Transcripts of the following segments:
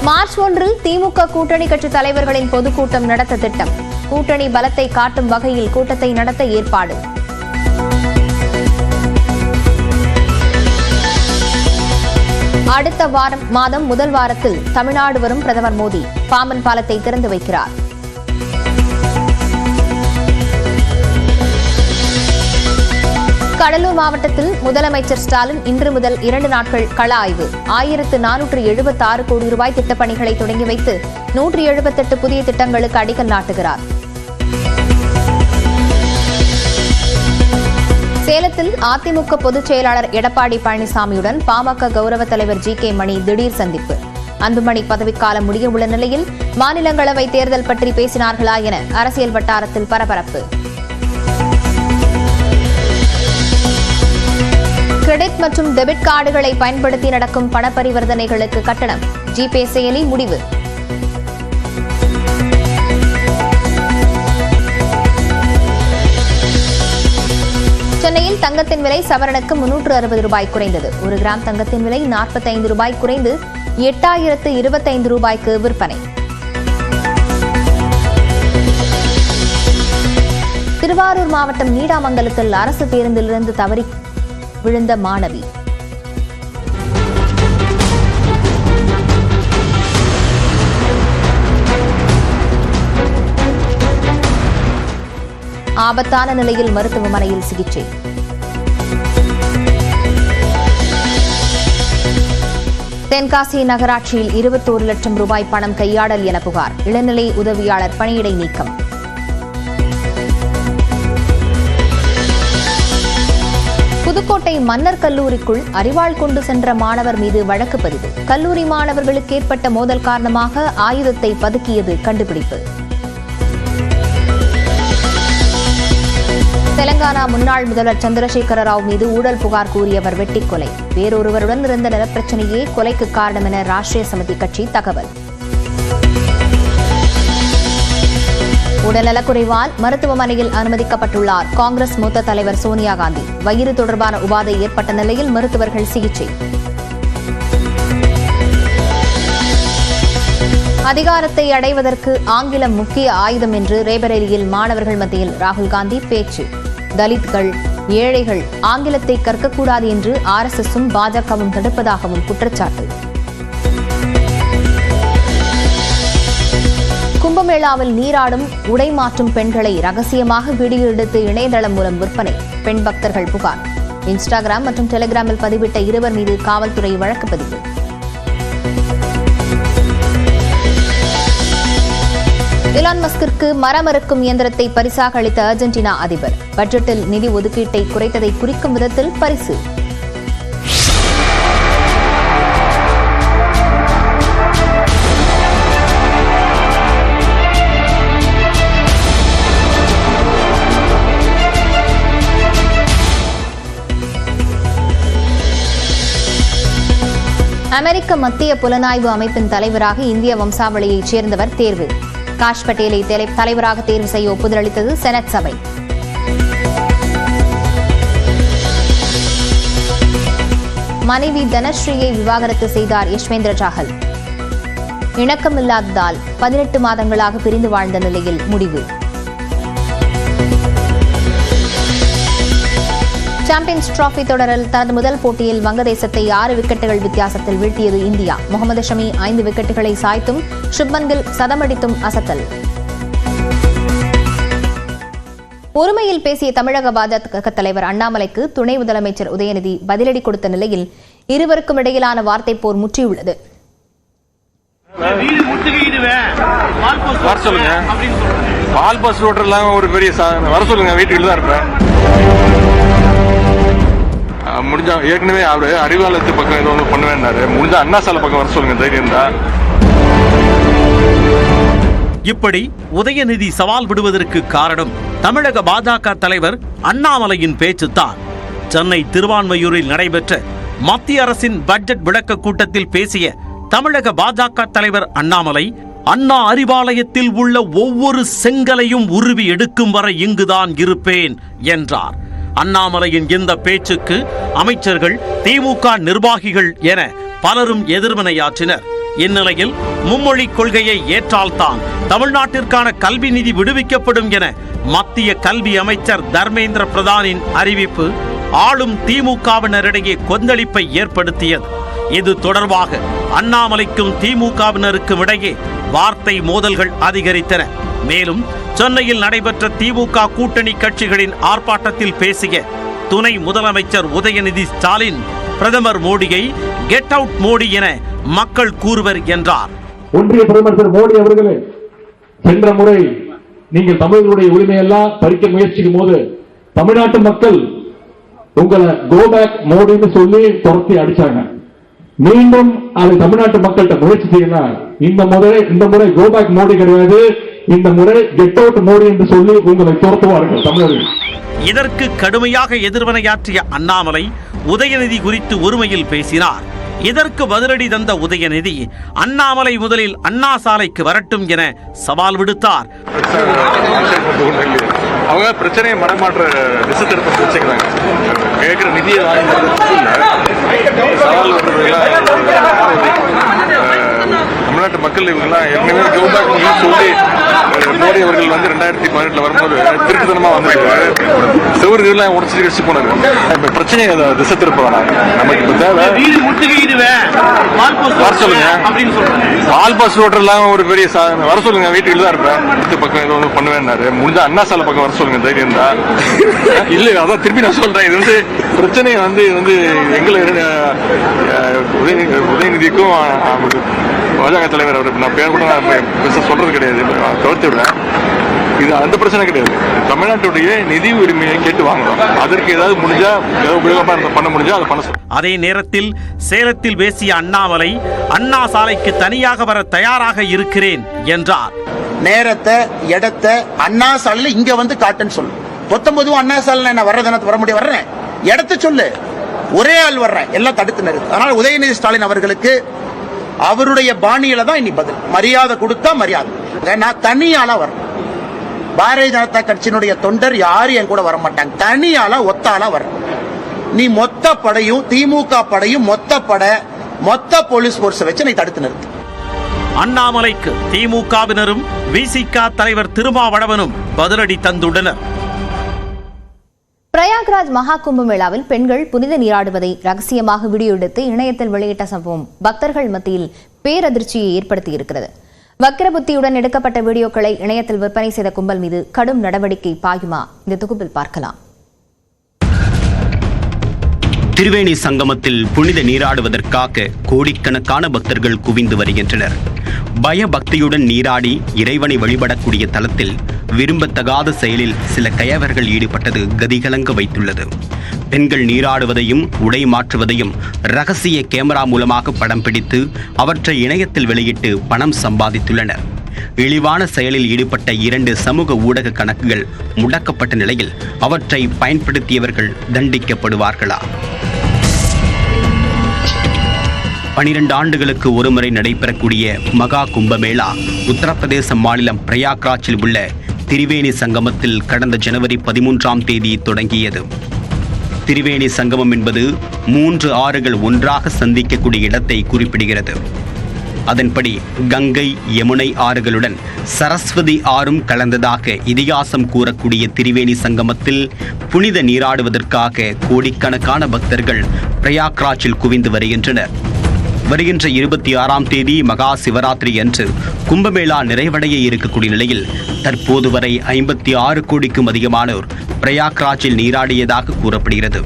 March 1 திமுக கூட்டணி கட்சி தலைவர்களின் பொதுக்கூட்டம் நடத்த திட்டம். கூட்டணி பலத்தை காட்டும் வகையில் கூட்டத்தை நடத்த ஏற்பாடு. அடுத்த மாதம் முதல் வாரத்தில் தமிழ்நாடு வரும் பிரதமர் மோடி பாம்பன் பாலத்தை திறந்து வைக்கிறார். கடலூர் மாவட்டத்தில் முதலமைச்சர் ஸ்டாலின் இன்று முதல் 2 நாட்கள் கள ஆய்வு. 1476 கோடி ரூபாய் திட்டப்பணிகளை தொடங்கி வைத்து 178 புதிய திட்டங்களுக்கு அடிக்கல் நாட்டுகிறார். சேலத்தில் அதிமுக பொதுச் செயலாளர் எடப்பாடி பழனிசாமியுடன் பாமக கௌரவ தலைவர் ஜி.கே. மணி திடீர் சந்திப்பு. அன்புமணி பதவிக்காலம் முடிய உள்ள நிலையில் மாநிலங்களவை தேர்தல் பற்றி பேசினார்களா என அரசியல் வட்டாரத்தில் பரபரப்பு. கிரெடிட் மற்றும் டெபிட் கார்டுகளை பயன்படுத்தி நடக்கும் பணப்பரிவர்த்தனைகளுக்கு கட்டணம். ஜிபே செயலி முடிவு. சென்னையில் தங்கத்தின் விலை சவரனுக்கு 360 ரூபாய் குறைந்தது. 1 கிராம் தங்கத்தின் விலை 45 ரூபாய் குறைந்து 8025 ரூபாய்க்கு விற்பனை. திருவாரூர் மாவட்டம் நீடாமங்கலத்தில் அரசு பேருந்திலிருந்து தவறி விழுந்த மாணவி. ஆபத்தான நிலையில் மருத்துவமனையில் சிகிச்சை. தென்காசி நகராட்சியில் 21 லட்சம் ரூபாய் பணம் கையாடல் என புகார். இளநிலை உதவியாளர் பணியிடை நீக்கம். புதுக்கோட்டை மன்னர் கல்லூரிக்குள் அரிவாள் கொண்டு சென்ற மாணவர் மீது வழக்கு பதிவு. கல்லூரி மாணவர்களுக்கு ஏற்பட்ட மோதல் காரணமாக ஆயுதத்தை பதுக்கியது கண்டுபிடிப்பு. தெலங்கானா முன்னாள் முதல்வர் சந்திரசேகர ராவ் மீது ஊழல் புகார் கூறியவர் வெட்டிக் கொலை. வேறொருவருடன் இருந்த நிலப்பிரச்சனையே கொலைக்கு காரணம் என ராஷ்டிரிய சமிதி கட்சி தகவல். உடல்நலக்குறைவால் மருத்துவமனையில் அனுமதிக்கப்பட்டுள்ளார் காங்கிரஸ் மூத்த தலைவர் சோனியா காந்தி. வயிறு தொடர்பான உபாதை ஏற்பட்ட நிலையில் மருத்துவர்கள் சிகிச்சை. அதிகாரத்தை அடைவதற்கு ஆங்கிலம் முக்கிய ஆயுதம் என்று ரேபரேலியில் மாணவர்கள் மத்தியில் ராகுல் காந்தி பேச்சு. தலித்கள், ஏழைகள் ஆங்கிலத்தை கற்கக்கூடாது என்று RSSம் பாஜகவும் தடுப்பதாகவும் குற்றச்சாட்டு. கும்பமேளாவில் நீராடும் உடை மாற்றும் பெண்களை ரகசியமாக வீடியோ எடுத்து இணையதளம் மூலம் விற்பனை. பெண் பக்தர்கள் புகார். இன்ஸ்டாகிராம் மற்றும் டெலிகிராமில் பதிவிட்ட 2 மீது காவல்துறை வழக்கு பதிவு. எலான் மஸ்கிற்கு மரமறுக்கும் இயந்திரத்தை பரிசாக அளித்த அர்ஜென்டினா அதிபர். பட்ஜெட்டில் நிதி ஒதுக்கீட்டை குறைத்ததை குறிக்கும் விதத்தில் பரிசு. அமெரிக்க மத்திய புலனாய்வு அமைப்பின் தலைவராக இந்திய வம்சாவளியைச் சேர்ந்தவர் தேர்வு. காஷ் பட்டேலை தலைவராக தேர்வு செய்ய ஒப்புதல் அளித்தது செனட் சபை. மனைவி தனஸ்ரீயை விவாகரத்து செய்தார் யஷ்வேந்திர சாஹல். இணக்கமில்லாததால் 18 மாதங்களாக பிரிந்து வாழ்ந்த நிலையில் முடிவு. சாம்பியன்ஸ் டிராபி தொடரில் தனது முதல் போட்டியில் வங்கதேசத்தை 6 விக்கெட்டுகள் வித்தியாசத்தில் வீழ்த்தியது இந்தியா. முகமது ஷமி 5 விக்கெட்டுகளை சாய்த்தும் சுப்மன் கில் சதமடித்தும் அசத்தல். ஒருமையில் பேசிய தமிழக பாஜக தலைவர் அண்ணாமலைக்கு துணை முதலமைச்சர் உதயநிதி பதிலடி கொடுத்த நிலையில் இருவருக்கும் இடையிலான வார்த்தை போர் முற்றியுள்ளது. முடிஞ்சா ஏற்கனவே அவரு அறிவாலயத்து பக்கம் ஏதோ ஒன்று பண்ணுவேன்னாரு. முடிஞ்சா அண்ணா சாலை பக்கம் வர சொல்லுங்க தைரியம் தான். இப்படி உதயநிதி சவால் விடுவதற்கு காரணம் தமிழக பாஜக தலைவர் அண்ணாமலையின் பேச்சுத்தான். சென்னை திருவான்மையூரில் நடைபெற்ற மத்திய அரசின் பட்ஜெட் விளக்க கூட்டத்தில் பேசிய தமிழக பாஜக தலைவர் அண்ணாமலை, அண்ணா அறிவாலயத்தில் உள்ள ஒவ்வொரு செங்கலையும் உருவி எடுக்கும் வரை இங்குதான் இருப்பேன் என்றார். அண்ணாமலையின் இந்த பேச்சுக்கு அமைச்சர்கள், திமுக நிர்வாகிகள் என பலரும் எதிர்வினையாற்றினர். இந்நிலையில் மும்மொழி கொள்கையை ஏற்றால்தான் தமிழ்நாட்டிற்கான கல்வி நிதி விடுவிக்கப்படும் என மத்திய கல்வி அமைச்சர் தர்மேந்திர பிரதானின் அறிவிப்பு ஆளும் திமுகவினரிடையே கொந்தளிப்பை ஏற்படுத்தியது. இது தொடர்பாக அண்ணாமலைக்கும் திமுகவினருக்கும் இடையே வார்த்தை மோதல்கள் அதிகரித்தன. மேலும் சென்னையில் நடைபெற்ற திமுக கூட்டணி கட்சிகளின் ஆர்ப்பாட்டத்தில் பேசிய துணை முதலமைச்சர் உதயநிதி ஸ்டாலின் பிரதமர் மோடியை கெட் அவுட் மோடி என மக்கள் கூறுவர் என்றார். ஒன்றிய பிரதமர் திரு மோடி அவர்களே, சென்ற முறை நீங்கள் தமிழர்களுடைய உரிமையெல்லாம் பறிக்க முயற்சிக்கும் போது தமிழ்நாட்டு மக்கள் உங்களை கோ பேக் மோடின்னு சொல்லி துரத்தி அடிச்சாங்க. மீண்டும் அதை தமிழ்நாட்டு மக்கள்கிட்ட முயற்சி செய்யலாம். இந்த முறை கோ பேக் மோடி கிடையாது, இந்த முறை கெட் அவுட் மோடி என்று சொல்லி உங்களை துரத்துவார்கள் தமிழர்கள். இதற்கு கடுமையாக எதிர்வினையாற்றிய அண்ணாமலை உதயநிதி குறித்து ஒருமையில் பேசினார். இதற்கு பதிலடி தந்த உதயநிதி அண்ணாமலை முதலில் அண்ணா சாலைக்கு வரட்டும் என சவால் விடுத்தார். அவங்க பிரச்சனையை மடமாற்ற திசை திருப்ப வச்சுக்கிறாங்க. கேட்கிற நிதியை சவால் தமிழ்நாட்டு மக்கள் இவங்கெல்லாம் ஏற்கனவே கவுண்டாக் சொல்லி மோடி அவர்கள் 2018 வரும்போது திருட்டுத்தனமா வந்திருக்காரு. செவர்கள்லாம் உடச்சு போனாரு. இப்ப பிரச்சனையை திசை திருப்ப வேணாம். நமக்கு இப்ப தேவை சொல்லுங்க. பால் பாஸ் ரோட்டர் எல்லாம் ஒரு பெரிய வர சொல்லுங்க. வீட்டுக்கு தான் இருப்பேன். அடுத்த பக்கம் ஏதோ ஒன்று பண்ணுவேன்னாரு. முடிஞ்சா அண்ணா சாலை பக்கம் வர சொல்லுங்க. தைரியம் தான் இல்ல. அதான் திருப்பி நான் சொல்றேன். இது பிரச்சனையை எங்களை உதயநிதிக்கும் பாஜக தலைவர் அவர் நான் பேர் கூட சொல்றது கிடையாது, தவிர்த்து விடுறேன். இது அந்த பிரச்சனை கிடையாது. தமிழ்நாட்டுடைய நிதி உரிமையை கேட்டு வாங்கணும். அதற்கு ஏதாவது முடிஞ்சா உபயோகமா பண்ண முடிஞ்சா அதை பண்ண சொல்லுங்க. அதே நேரத்தில் சேலத்தில் பேசிய அண்ணாமலை அண்ணா சாலைக்கு தனியாக வர தயாராக இருக்கிறேன் என்றார். நேரத்தை இடத்தை அண்ணா சாலையில இங்க வந்து காட்டுன்னு சொல்லு. 19 அண்ணா சாலையில என்ன வர முடியும்? வர்றேன். இடத்தை சொல்லு. ஒரே ஆள் வர்றேன். எல்லாம் தடுத்து நிறுத்து. அதனால உதயநிதி ஸ்டாலின் அவர்களுக்கு அவருடைய பாணியில தான் இனி பதில். மரியாதை கொடுத்தா மரியாதை. நான் தனியாளா வரேன். பாரதிய ஜனதா கட்சியினுடைய தொண்டர் யாரும் என் கூட வர மாட்டாங்க. தனியாளா ஒத்தாளா வரேன். நீ மொத்த படையும் திமுக படையும் மொத்த போலீஸ் போர்ஸ் வச்சு நீ தடுத்து நிறுத்து. அண்ணாமலைக்கு திமுகவினரும் விசிக தலைவர் திருமாவளவனும் பதிலடி தந்துள்ளனர். பிரயாக்ராஜ் மகா கும்பமேளாவில் பெண்கள் புனித நீராடுவதை ரகசியமாக வீடியோ எடுத்து இணையத்தில் வெளியிட்ட சம்பவம் பக்தர்கள் மத்தியில் பேரதிர்ச்சியை ஏற்படுத்தியிருக்கிறது. வக்கிரபுத்தியுடன் எடுக்கப்பட்ட வீடியோக்களை இணையத்தில் விற்பனை செய்த கும்பல் மீது கடும் நடவடிக்கை பாயுமா? இந்த தொகுப்பில் பார்க்கலாம். திரிவேணி சங்கமத்தில் புனித நீராடுவதற்காக கோடிக்கணக்கான பக்தர்கள் குவிந்து வருகின்றனர். பயபக்தியுடன் நீராடி இறைவனை வழிபடக்கூடிய தலத்தில் விரும்பத்தகாத செயலில் சில கயவர்கள் ஈடுபட்டது கதிகலங்க வைத்துள்ளது. பெண்கள் நீராடுவதையும் உடை மாற்றுவதையும் ரகசிய கேமரா மூலமாக படம் பிடித்து அவற்றை இணையத்தில் வெளியிட்டு பணம் சம்பாதித்துள்ளனர். இழிவான செயலில் ஈடுபட்ட 2 சமூக ஊடக கணக்குகள் முடக்கப்பட்ட நிலையில் அவற்றை பயன்படுத்தியவர்கள் தண்டிக்கப்படுவார்களா? 12 ஆண்டுகளுக்கு ஒருமுறை நடைபெறக்கூடிய மகா கும்பமேளா உத்தரப்பிரதேச மாநிலம் பிரயாக்ராஜில் உள்ள திரிவேணி சங்கமத்தில் கடந்த ஜனவரி 13ஆம் தேதி தொடங்கியது. திரிவேணி சங்கமம் என்பது 3 ஆறுகள் ஒன்றாக சந்திக்கக்கூடிய இடத்தை குறிப்பிடுகிறது. அதன்படி கங்கை, யமுனை ஆறுகளுடன் சரஸ்வதி ஆறும் கலந்ததாக இதிகாசம் கூறக்கூடிய திரிவேணி சங்கமத்தில் புனித நீராடுவதற்காக கோடிக்கணக்கான பக்தர்கள் பிரயாக்ராஜில் குவிந்து வருகின்றனர். வருகின்ற 26ஆம் தேதி மகா சிவராத்திரி அன்று கும்பமேளா நிறைவடைய இருக்கக்கூடிய நிலையில் தற்போது வரை 56 கோடிக்கும் அதிகமானோர் பிரயாக்ராஜில் நீராடியதாக கூறப்படுகிறது.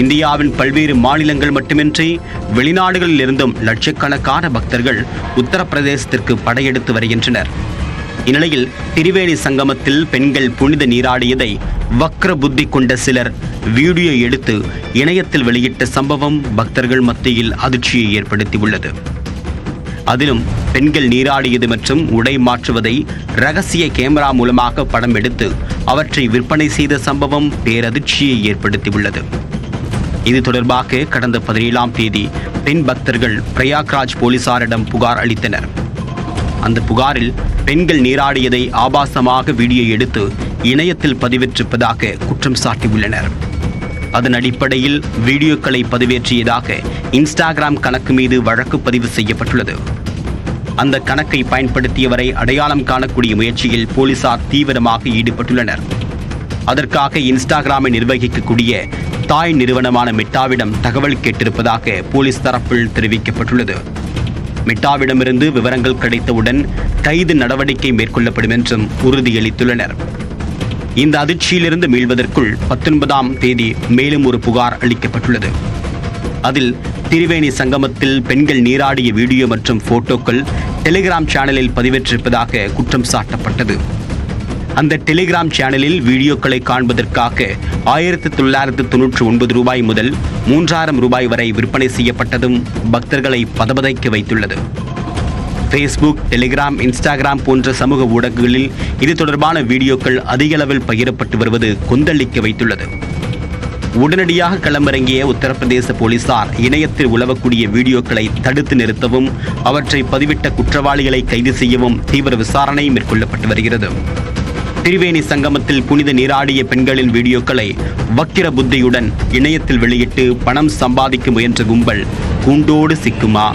இந்தியாவின் பல்வேறு மாநிலங்கள் மட்டுமின்றி வெளிநாடுகளில் இருந்தும் லட்சக்கணக்கான பக்தர்கள் உத்தரப்பிரதேசத்திற்கு படையெடுத்து வருகின்றனர். இந்நிலையில் திரிவேணி சங்கமத்தில் பெண்கள் புனித நீராடியதை வக்ர புத்தி கொண்ட சிலர் வீடியோ எடுத்து இணையத்தில் வெளியிட்ட சம்பவம் பக்தர்கள் மத்தியில் அதிர்ச்சியை ஏற்படுத்தியுள்ளது. அதிலும் பெண்கள் நீராடியது மற்றும் உடை மாற்றுவதை ரகசிய கேமரா மூலமாக படம் எடுத்து அவற்றை விற்பனை செய்த சம்பவம் பேரதிர்ச்சியை ஏற்படுத்தியுள்ளது. இது தொடர்பாக கடந்த 17ஆம் தேதி பெண் பக்தர்கள் பிரயாக்ராஜ் போலீசாரிடம் புகார் அளித்தனர். அந்த புகாரில் பெண்கள் நீராடியதை ஆபாசமாக வீடியோ எடுத்து இணையத்தில் பதிவேற்றிருப்பதாக குற்றம் சாட்டியுள்ளனர். அதன் அடிப்படையில் வீடியோக்களை பதிவேற்றியதாக இன்ஸ்டாகிராம் கணக்கு மீது வழக்கு பதிவு செய்யப்பட்டுள்ளது. அந்த கணக்கை பயன்படுத்தியவரை அடையாளம் காணக்கூடிய முயற்சியில் போலீசார் தீவிரமாக ஈடுபட்டுள்ளனர். அதற்காக இன்ஸ்டாகிராமை நிர்வகிக்கக்கூடிய தாய் நிறுவனமான மெட்டாவிடம் தகவல் கேட்டிருப்பதாக போலீஸ் தரப்பில் தெரிவிக்கப்பட்டுள்ளது. மெட்டாவிடமிருந்து விவரங்கள் கிடைத்தவுடன் கைது நடவடிக்கை மேற்கொள்ளப்படும் என்றும் உறுதியளித்துள்ளனர். இந்த அதிர்ச்சியிலிருந்து மீள்வதற்குள் 19ஆம் தேதி மேலும் ஒரு புகார் அளிக்கப்பட்டுள்ளது. அதில் திரிவேணி சங்கமத்தில் பெண்கள் நீராடிய வீடியோ மற்றும் போட்டோக்கள் டெலிகிராம் சேனலில் பதிவேற்றிருப்பதாக குற்றம் சாட்டப்பட்டது. அந்த டெலிகிராம் சேனலில் வீடியோக்களை காண்பதற்காக 1999 ரூபாய் முதல் 3000 ரூபாய் வரை விற்பனை செய்யப்பட்டதும் பக்தர்களை பதபதைக்க வைத்துள்ளது. ஃபேஸ்புக், டெலிகிராம், இன்ஸ்டாகிராம் போன்ற சமூக ஊடகங்களில் இது தொடர்பான வீடியோக்கள் அதிக அளவில் பகிரப்பட்டு வருவது கொந்தளிக்க வைத்துள்ளது. உடனடியாக களமிறங்கிய உத்தரப்பிரதேச போலீசார் இணையத்தில் உலவக்கூடிய வீடியோக்களை தடுத்து நிறுத்தவும் அவற்றை பதிவிட்ட குற்றவாளிகளை கைது செய்யவும் தீவிர விசாரணை மேற்கொள்ளப்பட்டு வருகிறது. திரிவேணி சங்கமத்தில் புனித நீராடிய பெண்களின் வீடியோக்களை வக்கிர புத்தியுடன் இணையத்தில் வெளியிட்டு பணம் சம்பாதிக்க முயன்ற கும்பல் கூண்டோடு சிக்குமா?